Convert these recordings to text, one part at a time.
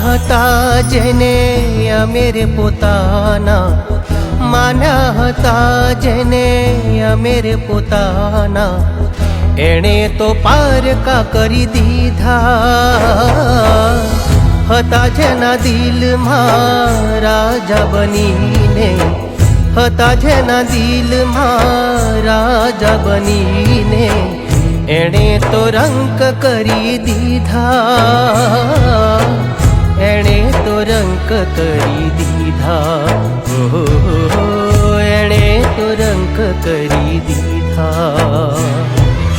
હતા જેને અમેરે પોતાના, માન્યા હતા જેને અમેરે પોતાના, એણે તો પારકા કરી દીધા. હતા જેના દિલમાં રાજા બનીને, હતા જેના દિલમાં રાજા બનીને, એણે તો રંક કરી દીધા, એણે તો રંક કરી દીધા, એણે તો રંક કરી દીધા.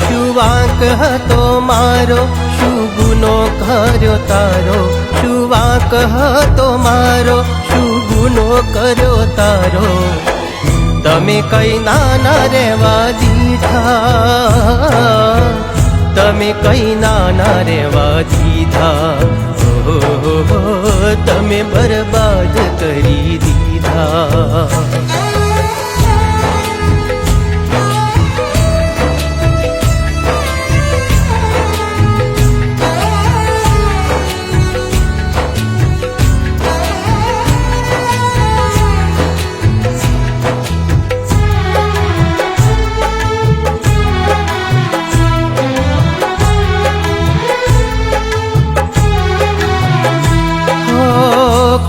શું વાંક હતો મારો, શું ગુનો કર્યો તારો, શું વાંક હતો મારો, શું ગુનો કર્યો તારો, તમે કઈ નાના રહેવા દીધા, તમે કઈ નાના રહેવા દીધા, તમે બરબાદ કરી દીધા.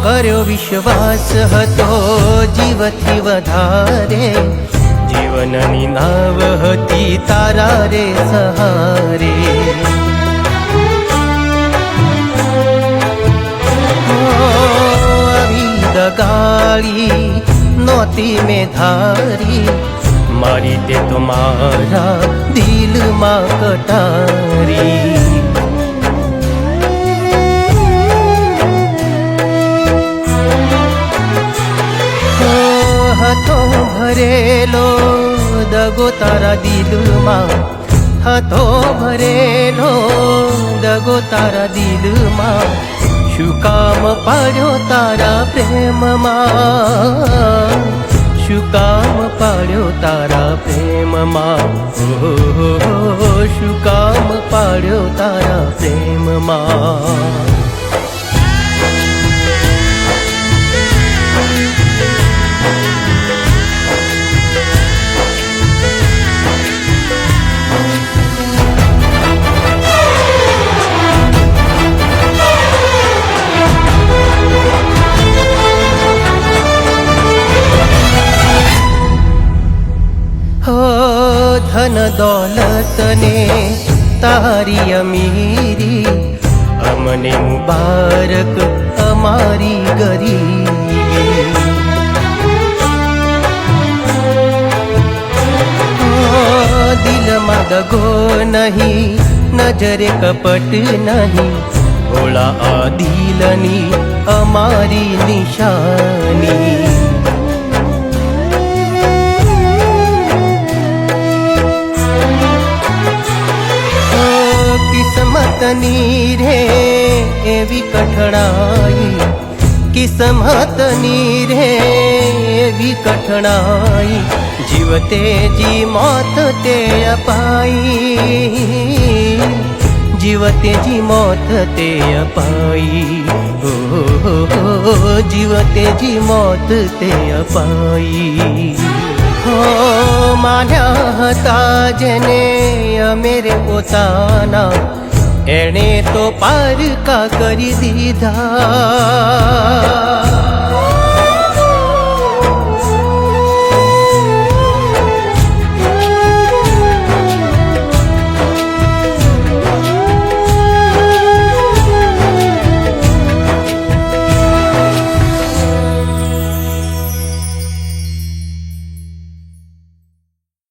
કર્યો વિશ્વાસ હતો જીવથી વધારે, જીવનની નાવ હતી તારા રે સહારે. આવી દગાડી નહોતી મેં ધારી, મારી તે તો મારા દિલમાં કટારી. હતો ભરેલો દગો તારા દિલમાં, હતો ભરેલો દગો તારા દિલમાં, શું કામ પાડ્યો તારા પ્રેમમાં, શું કામ પાડ્યો તારા પ્રેમમાં, શું કામ પાડ્યો તારા પ્રેમમાં. ધન દોલત ને તારી અમીરી, અમને મુબારક અમારી ગરીબી. દિલમાં દગો નહીં, નજરે કપટ નહીં, ભોળા આ દિલની અમારી નિશાની. કિસ્મતની રે એવી કઠણાઈ, કિસ્મતની રે એવી કઠણાઈ, જીવતે જી મોત તે અપાઈ, જીવતે જી મોત તે અપાઈ, જીવતે જી મોત તે અપાઈ. માન્યા હતા જેને અમેરે પોતાના, એણે તો પારકા કરી દીધા.